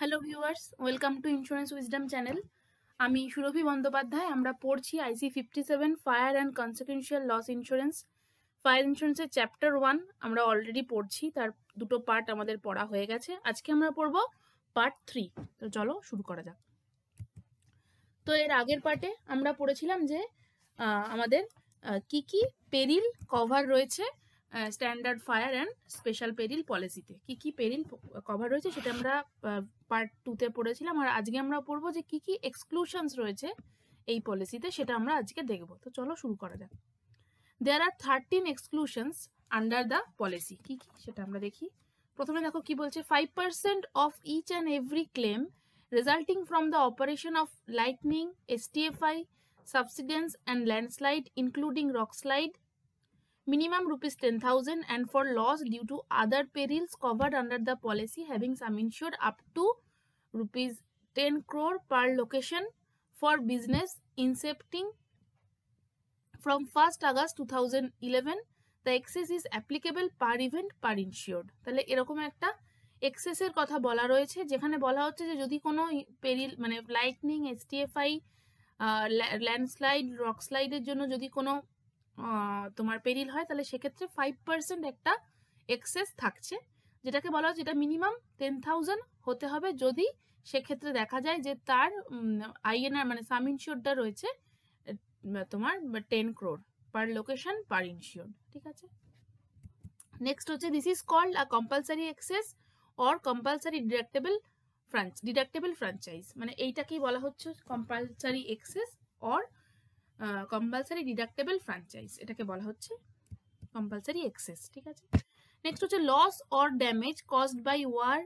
Hello viewers, welcome to insurance wisdom channel. আমি সুরভি বন্দ্যোপাধ্যায়। আমরা পড়ছি IC 57 fire and consequential loss insurance. Fire ইন্স্যুরেন্সের chapter 1 আমরা অলরেডি পড়ছি, তার দুটো পার্ট আমাদের পড়া হয়ে গেছে। আজকে আমরা পড়ব পার্ট 3। তো চলো শুরু করা যাক। তো এর আগের পার্টে আমরা পড়েছিলাম যে আমাদের কি কি পেরিল কভার রয়েছে স্ট্যান্ডার্ড ফায়ার অ্যান্ড স্পেশাল পেরিল পলিসিতে। কি কি পেরিল কভার রয়েছে সেটা আমরা পার্ট 2-তে পড়েছিলাম। আর আজকে আমরা পড়বো যে কি কি এক্সক্লুশনস রয়েছে এই পলিসিতে, সেটা আমরা আজকে দেখব। তো চলো শুরু করা যাক। দেয়ার আর 13 এক্সক্লুশনস আন্ডার দ্য পলিসি। কি কি সেটা আমরা দেখি। প্রথমে দেখো কি বলছে, 5% of each and every claim resulting from the operation of lightning, STFI, subsidence and landslide including rockslide, minimum rupees 10,000, and for loss due to other perils covered under the policy having sum insured up to rupees 10 crore per location for business incepting from 1st August 2011. The excess is applicable per event per insured. তাহলে এরকম একটা এক্সেসের কথা বলা রয়েছে, যেখানে বলা হচ্ছে যে যদি কোনো পেরিল মানে লাইটনিং, STFI, ল্যান্ডস্লাইড, রকস্লাইডের জন্য যদি কোনো তোমার পেরিল হয়, তাহলে সেক্ষেত্রে 5% একটা এক্সেস থাকছে, যেটাকে বলা হচ্ছে এটা মিনিমাম 10,000 হতে হবে যদি সেক্ষেত্রে দেখা যায় যে তার INR মানে সাম ইনশিওরটা রয়েছে তোমার 10 crore per location per insure. ঠিক আছে, নেক্সট হচ্ছে this is called a compulsory excess or compulsory deductible franchise. মানে এইটাকেই বলা হচ্ছে compulsory excess or compulsory deductible franchise, এটাকে বলা হচ্ছে কম্পালসারি এক্সেস। ঠিক আছে, নেক্সট হচ্ছে loss or damage caused by war,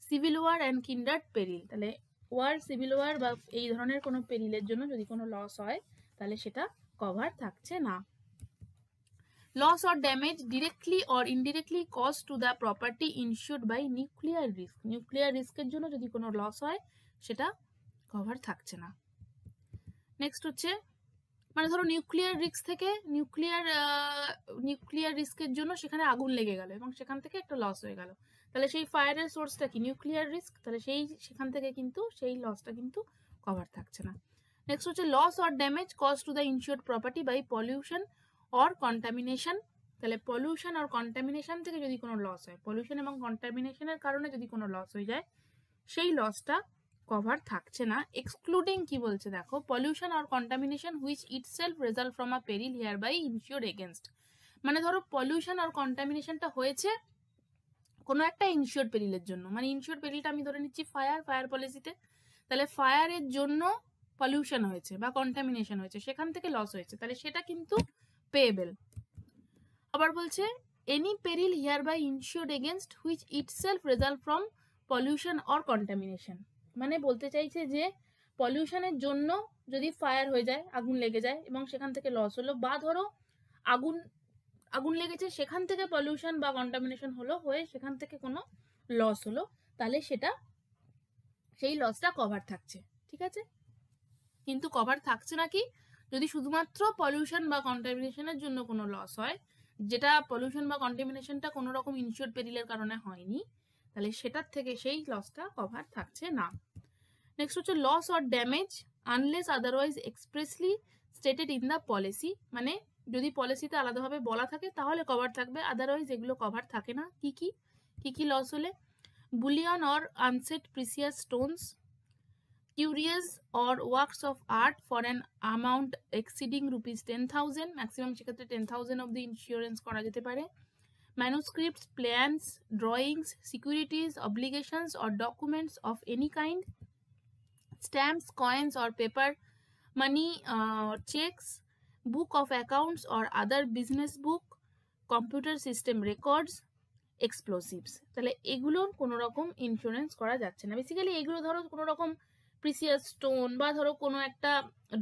civil war and kindred peril. তাহলে ওয়ার, সিভিল ওয়ার বা এই ধরনের কোনো পেরিলের জন্য যদি কোনো লস হয় তাহলে সেটা কভার থাকছে না। Loss or damage directly or indirectly cause to the property insured by nuclear risk. Nuclear রিস্কের জন্য যদি কোনো লস হয় সেটা কভার থাকছে না। নেক্সট হচ্ছে মানে ধরো নিউক্লিয়ার রিস্ক থেকে নিউক্লিয়ার রিস্কের জন্য সেখানে আগুন লেগে গেল এবং সেখান থেকে একটা লস হয়ে গেল, তাহলে সেই ফায়ারের সোর্সটা কি নিউক্লিয়ার রিস্ক, তাহলে সেখান থেকে কিন্তু সেই লসটা কিন্তু কভার থাকছে না। নেক্সট হচ্ছে loss or damage cause to the insured property by pollution or contamination. তাহলে পলিউশন আর কন্টামিনেশন থেকে যদি কোনো লস হয়, পলিউশন এবং কন্টামিনেশনের কারণে যদি কোনো লস হয়ে যায়, সেই লসটা কভার থাকছে না। এক্সক্লুডিং কি বলছে দেখো, pollution or contamination which itself result from a peril hereby insured against. মানে ধরো পলিউশন আর কন্টামিনেশনটা হয়েছে কোনো একটা ইনশিওর্ড পেরিলের জন্য, মানে ইনশিওর্ড পেরিলটা আমি ধরে নিচ্ছি ফায়ার পলিসিতে, তাহলে ফায়ারের জন্য পলিউশন হয়েছে বা কন্টামিনেশন হয়েছে, সেখান থেকে লস হয়েছে, তাহলে সেটা কিন্তু পেয়েবেল। আবার বলছে any peril hereby insured against which itself result from pollution or contamination. মানে বলতে চাইছে যে পলিউশনের জন্য যদি ফায়ার হয়ে যায়, আগুন লেগে যায় এবং সেখান থেকে লস হলো, বা ধরো আগুন লেগেছে সেখান থেকে পলিউশন বা কন্টামিনেশন হলো, হয়ে সেখান থেকে কোনো লস হলো, তাহলে সেই লসটা কভার থাকছে। ঠিক আছে, কিন্তু কভার থাকছে নাকি যদি শুধুমাত্র পলিউশন বা কন্টামিনেশনের জন্য কোনো লস হয়, যেটা পলিউশন বা কন্টামিনেশনটা কোনো রকম ইনশিওর্ড পেরিলের কারণে হয়নি, তাহলে সেটার থেকে সেই লসটা কভার থাকছে না। নেক্সট হচ্ছে loss or damage unless otherwise expressly stated in the policy. মানে যদি পলিসিতে আলাদাভাবে বলা থাকে তাহলে কভার থাকবে, আদারওয়াইজ এগুলো কভার থাকে না। কি কি লস হলে, bullion or আনসেট precious Stones, curious or works of art for an amount exceeding rupees 10,000, maximum সেক্ষেত্রে 10,000 অবধি ইন্স্যুরেন্স করা যেতে পারে, manuscripts, plans, drawings, securities, obligations or documents of any kind, stamps, coins or paper money, checks, book of accounts or other business book, computer system records, explosives। তাহলে এগুলোর কোনো রকম insurance করা যাচ্ছে না। বেসিক্যালি এগুলো ধরো কোনো রকম প্রিসিয়াস স্টোন বা ধরো কোনো একটা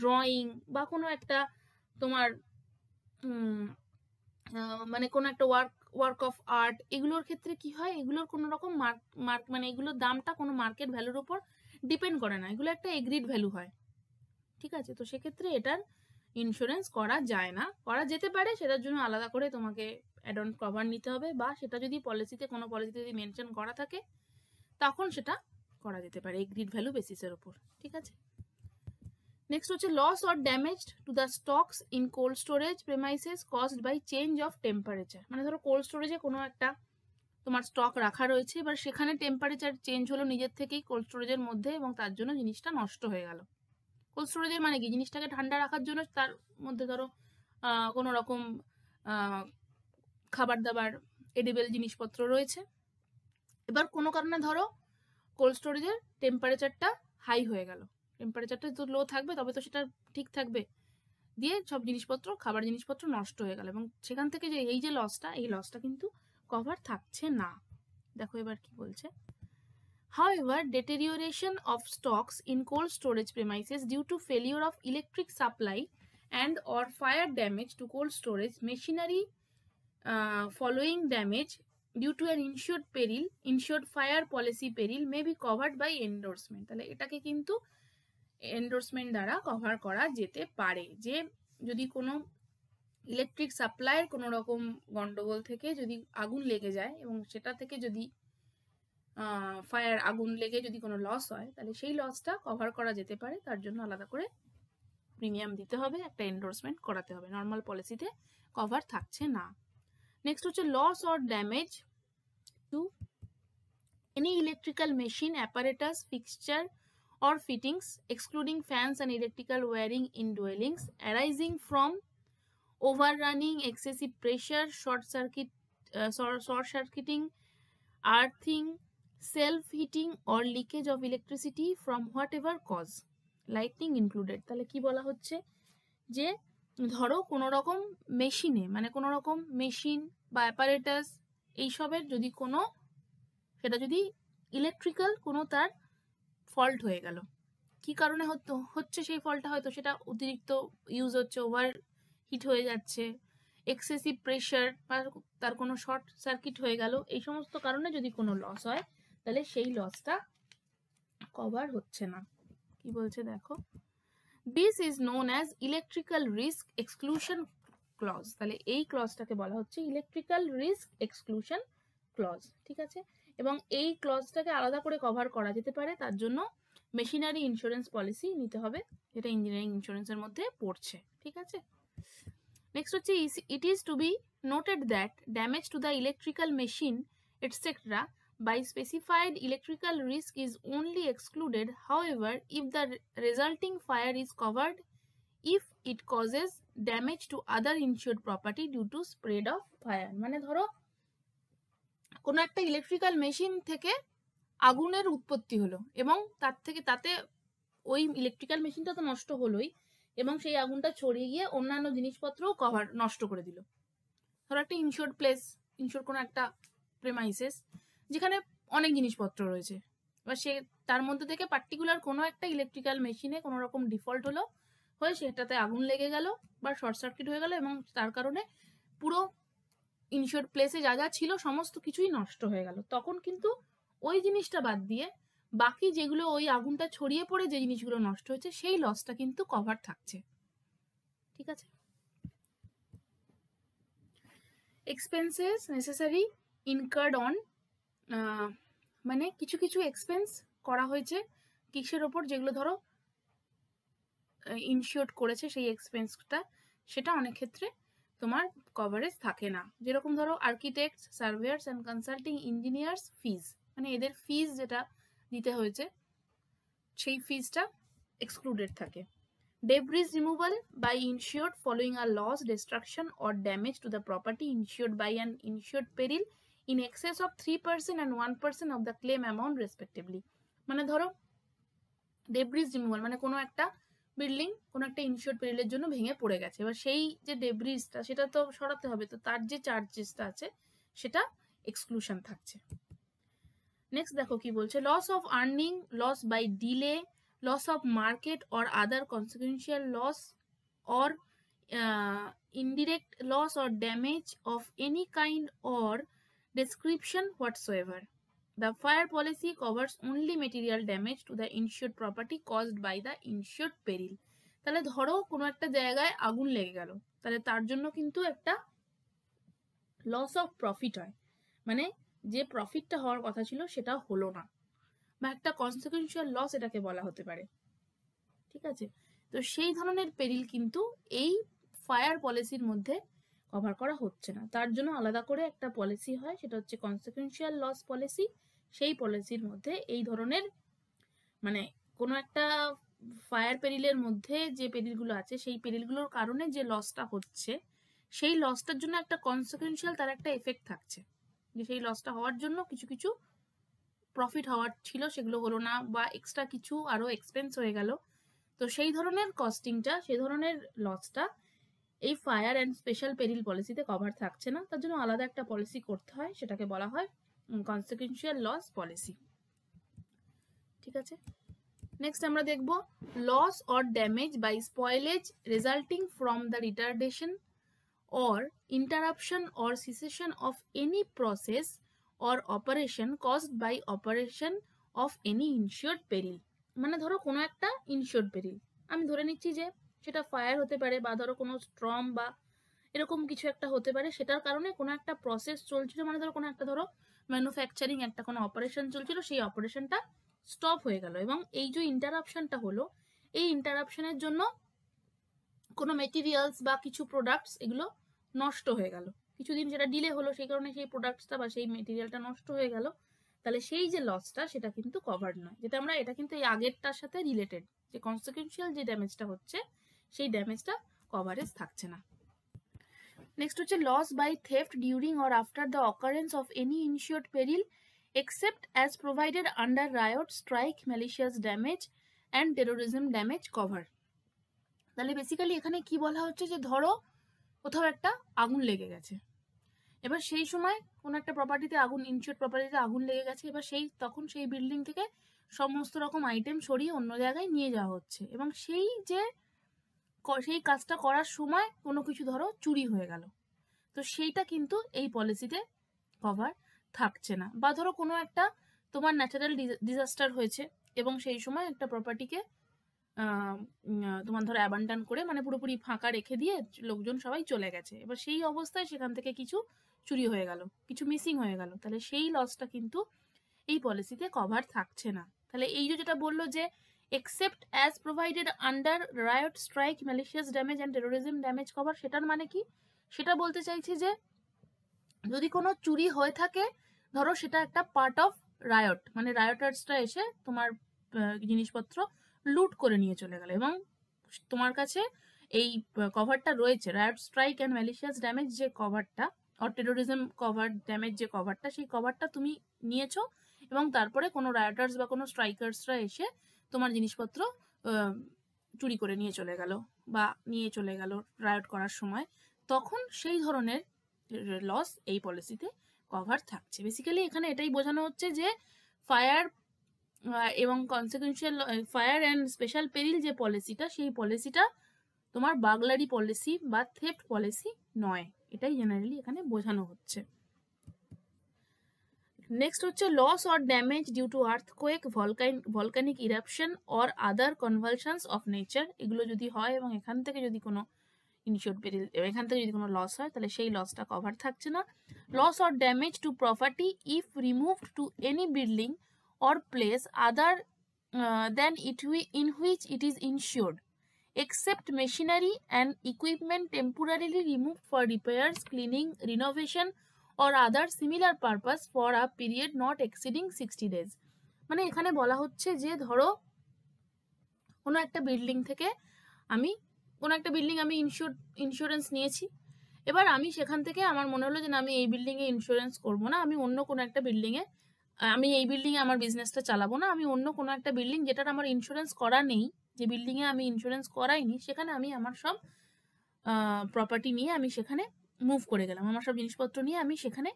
ড্রয়িং বা কোনো একটা তোমার মানে কোনো একটা ওয়ার্ক অফ আর্ট, এগুলোর ক্ষেত্রে কি হয়, এগুলোর কোনো রকম মানে এগুলোর দামটা কোনো মার্কেট ভ্যালুর উপর ডিপেন্ড করে না, এগুলো একটা এগ্রিড ভ্যালু হয়। ঠিক আছে, তো সেক্ষেত্রে এটার ইন্স্যুরেন্স করা যায় না, করা যেতে পারে, সেটার জন্য আলাদা করে তোমাকে অ্যাড অন কভার নিতে হবে, বা সেটা যদি কোনো পলিসিতে যদি মেনশন করা থাকে তখন সেটা করা যেতে পারে এগ্রিড ভ্যালু বেসিসের উপর। ঠিক আছে, নেক্সট হচ্ছে loss or damage to the stocks in cold storage premises caused by change of temperature. মানে ধরো কোল্ড স্টোরেজে কোনো একটা তোমার স্টক রাখা রয়েছে, এবার সেখানে টেম্পারেচার চেঞ্জ হলো নিজের থেকেই কোল্ড স্টোরেজের মধ্যে, এবং তার জন্য জিনিসটা নষ্ট হয়ে গেল। কোল্ড স্টোরেজের মানে কি, জিনিসটাকে ঠান্ডা রাখার জন্য তার মধ্যে ধরো কোনো রকম খাবার দাবার এডিবল জিনিসপত্র রয়েছে, এবার কোনো কারণে ধরো কোল্ড স্টোরেজের টেম্পারেচারটা হাই হয়ে গেল, টেম্পারেচারটা তো লো থাকবে তবে তো সেটা ঠিক থাকবে, দিয়ে সব জিনিসপত্র খাবার জিনিসপত্র নষ্ট হয়ে গেল, এবং সেখান থেকে যে এই যে লসটা, এই লসটা কিন্তু কভার থাকছে না। দেখো এবার কি বলছে, however deterioration of stocks in cold storage premises due to failure of electric supply and or fire damage to cold storage machinery following damage due to an insured fire policy peril may be covered by endorsement। তাহলে এটাকে কিন্তু endorsement দ্বারা cover করা যেতে পারে, যে যদি কোনো ইলেকট্রিক সাপ্লাইয়ের কোনো রকম গন্ডগোল থেকে যদি আগুন লেগে যায় এবং সেটা থেকে যদি ফায়ার আগুন লেগে যদি কোনো লস হয়, তাহলে সেই লসটা কভার করা যেতে পারে, তার জন্য আলাদা করে প্রিমিয়াম দিতে হবে, একটা এন্ডোর্সমেন্ট করাতে হবে, নর্মাল পলিসিতে কভার থাকছে না। নেক্সট হচ্ছে loss or damage to any electrical machine apparatus fixture or fittings excluding fans and electrical wiring in dwellings arising from overrunning, excessive pressure, short circuiting, earthing, self-heating or leakage of electricity from whatever cause, lightning included। তাহলে কি বলা হচ্ছে, যে ধরো কোনো রকম মেশিনে, মানে কোনো রকম মেশিন বা অ্যাপারেটাস এইসবের যদি কোনো, সেটা যদি ইলেকট্রিক্যাল কোনো তার ফল্ট হয়ে গেল, কি কারণে হচ্ছে সেই ফল্টটা, হয়তো সেটা অতিরিক্ত ইউজ হচ্ছে, ওভার হিট হয়ে যাচ্ছে, এক্সেসিভ প্রেশার, বা তার কোনো শর্ট সার্কিট হয়ে গেল, এই সমস্ত কারণে যদি কোনো লস হয় তাহলে সেই লসটা কভার হচ্ছে না। কি বলছে দেখো, this is known as electrical risk exclusion clause. তাহলে এই ক্লজটাকে বলা হচ্ছে ইলেকট্রিক্যাল রিস্ক এক্সক্লুশন ক্লজ। ঠিক আছে, এবং এই ক্লজটাকে আলাদা করে কভার করা যেতে পারে, তার জন্য মেশিনারি ইন্স্যুরেন্স পলিসি নিতে হবে, যেটা ইঞ্জিনিয়ারিং ইন্স্যুরেন্সের মধ্যে পড়ছে। ঠিক আছে, নেক্সট হচ্ছে it is to be noted that damage to the electrical machine etcetera by specified electrical risk is only excluded, however, if the resulting fire is covered if it causes damage to other insured property due to spread of fire। মানে ধরো কোনো একটা electrical machine থেকে আগুনের উৎপত্তি হলো, এবং তাতে ওই ইলেকট্রিক্যাল মেশিনটা তো নষ্ট হলোই, এবং সেই আগুনটা ছড়িয়ে গিয়ে অন্যান্য জিনিসপত্রও নষ্ট করে দিল। ধরো একটা ইনশোর্ড প্লেস, ইনশোর কোনো একটা প্রেমাইসেস যেখানে অনেক জিনিসপত্র রয়েছে, এবার সে তার মধ্যে থেকে পার্টিকুলার কোনো একটা ইলেকট্রিক্যাল মেশিনে কোনো রকম ডিফল্ট হলো, হয়ে সেটাতে আগুন লেগে গেল বা শর্ট সার্কিট হয়ে গেল, এবং তার কারণে পুরো ইনশোর্ড প্লেসে যা যা ছিল সমস্ত কিছুই নষ্ট হয়ে গেল, তখন কিন্তু ওই জিনিসটা বাদ দিয়ে বাকি যেগুলো ওই আগুনটা ছড়িয়ে পড়ে যে জিনিসগুলো নষ্ট হয়েছে সেই লসটা কিন্তু কভার থাকছে। ঠিক আছে, এক্সপেন্সেস নেসেসারি ইনকার্ড অন, মানে কিছু কিছু এক্সপেন্স করা হয়েছে কিসের ওপর, যেগুলো ধরো ইনশিওর্ড করেছে সেই এক্সপেন্সটা, সেটা অনেক ক্ষেত্রে তোমার কভারেজ থাকে না। যেরকম ধরো architects, surveyors and consulting engineers fees, মানে এদের ফিজ যেটা দিতে হয়েছে সেই ফিজটা এক্সক্লুডেড থাকে। Debris removal by insured following a loss, destruction or damage to the property insured by an insured peril in excess of 3% and 1% of the claim amount respectively। মানে ধরো ডেব্রিজ রিমুভাল, মানে কোনো একটা বিল্ডিং কোনো একটা ইনশিওর্ড পেরিলের জন্য ভেঙে পড়ে গেছে, এবার সেই যে ডেব্রিজটা সেটা তো সরাতে হবে, তো তার যে চার্জেসটা আছে সেটা এক্সক্লুশন থাকছে। নেক্সট দেখো কি বলছে, loss of earning, loss by delay, loss of market or other consequential loss or indirect loss or damage of any kind or description whatsoever. The fire policy covers only material damage to the insured property caused by the insured peril। তাহলে ধরো কোনো একটা জায়গায় আগুন লেগে গেল, তাহলে তার জন্য কিন্তু একটা লস অফ প্রফিট হয়, মানে যে প্রফিটটা হওয়ার কথা ছিল সেটা হলো না, বা একটা কনসিকুয়েন্সিয়াল লস এটাকে বলা হতে পারে। ঠিক আছে, তো সেই ধরনের পেরিল কিন্তু এই ফায়ার পলিসির মধ্যে কভার করা হচ্ছে না। তার জন্য আলাদা করে একটা পলিসি হয়, সেটা হচ্ছে কনসিকুয়েন্সিয়াল লস পলিসি। সেই পলিসির মধ্যে এই ধরনের মানে কোনো একটা ফায়ার পেরিলের মধ্যে যে পেরিলগুলো আছে সেই পেরিলগুলোর কারণে যে লসটা হচ্ছে সেই লসটার জন্য একটা কনসিকুয়েন্সিয়াল তার একটা এফেক্ট থাকছে, যে সেই লসটা হওয়ার জন্য কিছু কিছু প্রফিট হওয়ার ছিল সেগুলো হলো না, বা এক্সট্রা কিছু আরো এক্সপেন্স হয়ে গেল। তো সেই ধরনের কস্টিংটা, সেই ধরনের লসটা এই ফায়ার অ্যান্ড স্পেশাল পেরিল পলিসিতে কভার থাকছে না। তার জন্য আলাদা একটা পলিসি করতে হয়, সেটাকে বলা হয় কনসিকুয়েন্সিয়াল লস পলিসি। ঠিক আছে, নেক্সট আমরা দেখব loss or damage by spoilage resulting from the retardation or interruption or cessation of any process or operation caused by operation of any insured peril। মানে ধরো কোনো একটা ইনশিওর্ড পেরিল, আমি ধরে নিচ্ছি যে সেটা ফায়ার হতে পারে, বা ধরো কোনো স্ট্রম বা এরকম কিছু একটা হতে পারে, সেটার কারণে কোনো একটা প্রসেস চলছিল, মানে ধরো কোনো একটা ধরো ম্যানুফ্যাকচারিং একটা কোনো অপারেশন চলছিল, সেই অপারেশনটা স্টপ হয়ে গেল, এবং এই যে ইন্টারাপশনটা হলো, এই ইন্টারাপশনের জন্য কোনো মেটেরিয়ালস বা কিছু প্রোডাক্টস এগুলো নষ্ট হয়ে গেল, কিছুদিন সেটা ডিলে হলো, সেই কারণে সেই প্রোডাক্টসটা বা সেই মেটেরিয়ালটা নষ্ট হয়ে গেল, তাহলে সেই যে লসটা সেটা কিন্তু কভার্ড নয়। যেটা আমরা, এটা কিন্তু এই আগেরটার সাথে রিলেটেড, যে কনসিকুয়েন্সিয়াল যে ড্যামেজটা হচ্ছে সেই ড্যামেজটা কভারেজ থাকছে না। নেক্সট হচ্ছে loss by theft during or after the occurrence of any insured peril except as provided under riot, strike, malicious damage and terrorism damage cover. তাহলে বেসিক্যালি এখানে কি বলা হচ্ছে, যে ধরো কোথাও একটা আগুন লেগে গেছে, এবার সেই সময় কোনো একটা প্রপার্টিতে আগুন, ইনশিওর্ড প্রপার্টিতে আগুন লেগে গেছে, এবার তখন সেই বিল্ডিং থেকে সমস্ত রকম আইটেম সরিয়ে অন্য জায়গায় নিয়ে যাওয়া হচ্ছে, এবং সেই কাজটা করার সময় কোনো কিছু ধরো চুরি হয়ে গেল, তো সেইটা কিন্তু এই পলিসিতে কভার থাকছে না। বা ধরো কোনো একটা তোমার ন্যাচারাল ডিজাস্টার হয়েছে, এবং সেই সময় একটা প্রপার্টিকে তোমার ধরো অ্যাবান্ডন করে, মানে পুরোপুরি ফাঁকা রেখে দিয়ে লোকজন সবাই চলে গেছে, এবার সেই অবস্থায় সেখান থেকে কিছু চুরি হয়ে গেল, কিছু মিসিং হয়ে গেল, তাহলে সেই লসটা কিন্তু এই পলিসিতে কভার থাকছে না। তাহলে এই যেটা বললো যে except as provided under riot, strike, malicious damage and terrorism damage cover, সেটার মানে কি, সেটা বলতে চাইছে যে যদি কোনো চুরি হয়ে থাকে, ধরো সেটা একটা পার্ট অফ রায়ট, মানে রায়টার্সরা এসে তোমার জিনিসপত্র লুট করে নিয়ে চলে গেল, এবং তোমার কাছে এই কভারটা রয়েছে, riot, strike and malicious damage যে কভারটা, অর টেরোরিজম কভার ড্যামেজ যে কভারটা, সেই কভারটা তুমি নিয়েছো, এবং তারপরে কোনো রায়টার্স বা কোনো স্ট্রাইকার্সরা এসে তোমার জিনিসপত্র চুরি করে নিয়ে চলে গেল, বা নিয়ে চলে গেল রায়ট করার সময়, তখন সেই ধরনের লস এই পলিসিতে কভার থাকছে। বেসিক্যালি এখানে এটাই বোঝানো হচ্ছে যে ফায়ার এবং consequential fire and special peril যে পলিসিটা, সেই পলিসিটা তোমার বার্গলারি পলিসি বা থেফট পলিসি নয়, এটাই জেনারেলি এখানে বোঝানো হচ্ছে। নেক্সট হচ্ছে loss or damage due to earthquake, volcanic eruption or other convulsions of nature, এগুলো যদি হয় এবং এখান থেকে যদি কোনো ইনশিওর্ড পেরিল, এখান থেকে যদি কোনো লস হয়, তাহলে সেই লসটা কভার থাকছে না। Loss or damage to property if removed to any building or place other than in which it is insured, except machinery and equipment temporarily removed for repairs, cleaning, renovation or other similar purpose for a period not exceeding 60 days। মানে এখানে বলা হচ্ছে যে ধরো কোনো একটা building থেকে আমি ইন্স্যুরেন্স নিয়েছি, এবার আমি সেখান থেকে আমার মনে হলো যে না, আমি এই বিল্ডিংয়ে ইন্স্যুরেন্স করবো না, আমি অন্য কোনো একটা বিল্ডিংয়ে, আমি এই বিল্ডিংয়ে আমার বিজনেসটা চালাবো না, আমি অন্য কোনো একটা বিল্ডিং যেটার আমার ইন্স্যুরেন্স করা নেই, যে বিল্ডিংয়ে আমি ইন্স্যুরেন্স করাইনি, সেখানে আমি আমার সব প্রপার্টি নিয়ে আমি সেখানে মুভ করে গেলাম, আমার সব জিনিসপত্র নিয়ে আমি সেখানে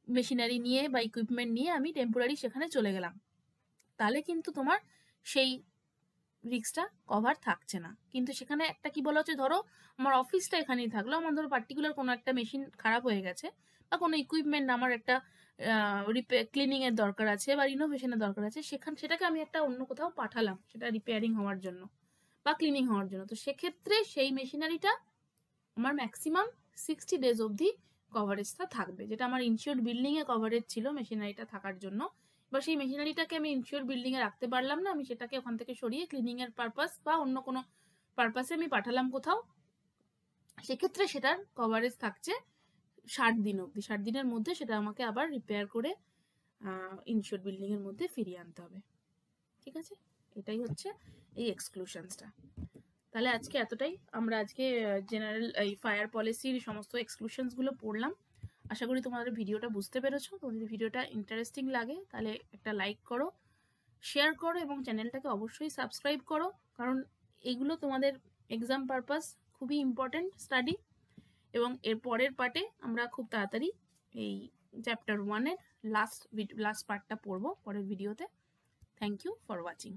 মেশিনারি নিয়ে বা ইকুইপমেন্ট নিয়ে আমি টেম্পোরারি সেখানে চলে গেলাম, তাহলে কিন্তু তোমার সেই রিস্কটা কভার থাকছে না। কিন্তু সেখানে একটা কি বলা হচ্ছে, ধরো আমার অফিসটা এখানেই থাকলো, আমার ধরো পার্টিকুলার কোনো একটা মেশিন খারাপ হয়ে গেছে, বা কোনো ইকুইপমেন্ট আমার একটা ক্লিনিং এর দরকার আছে বা রিনোভেশনের দরকার আছে, সেটাকে আমি একটা অন্য কোথাও পাঠালাম সেটা রিপেয়ারিং হওয়ার জন্য বা ক্লিনিং হওয়ার জন্য, তো সেক্ষেত্রে সেই মেশিনারিটা আমার ম্যাক্সিমাম 60 ডেজ অবধি কভারেজটা থাকবে, যেটা আমার ইনশিওর্ড বিল্ডিং এ কভারেজ ছিল মেশিনারিটা থাকার জন্য, বা সেই মেশিনারিটাকে আমি ইনশিওর বিল্ডিংয়ে রাখতে পারলাম না, আমি সেটাকে ওখান থেকে সরিয়ে ক্লিনিংয়ের পারপাস বা অন্য কোনো পারপাসে আমি পাঠালাম কোথাও, সেক্ষেত্রে সেটার কভারেজ থাকছে 60 দিন অবধি। 60 দিনের মধ্যে সেটা আমাকে আবার রিপেয়ার করে ইনশিওর বিল্ডিংয়ের মধ্যে ফিরিয়ে আনতে হবে। ঠিক আছে, এটাই হচ্ছে এই এক্সক্লুশনসটা। তাহলে আজকে এতটাই। আমরা আজকে জেনারেল এই ফায়ার পলিসির সমস্ত এক্সক্লুশনসগুলো পড়লাম। আশা করি তোমাদের ভিডিওটা বুঝতে পেরেছো। তোমাদের যদি ভিডিওটা ইন্টারেস্টিং লাগে তাহলে একটা লাইক করো, শেয়ার করো এবং চ্যানেলটাকে অবশ্যই সাবস্ক্রাইব করো, কারণ এইগুলো তোমাদের এক্সাম পারপাস খুবই ইম্পর্টেন্ট স্টাডি। এবং এর পরের পার্টে আমরা খুব তাড়াতাড়ি এই চ্যাপ্টার 1-এর লাস্ট পার্টটা পড়বো পরের ভিডিওতে। Thank you for watching.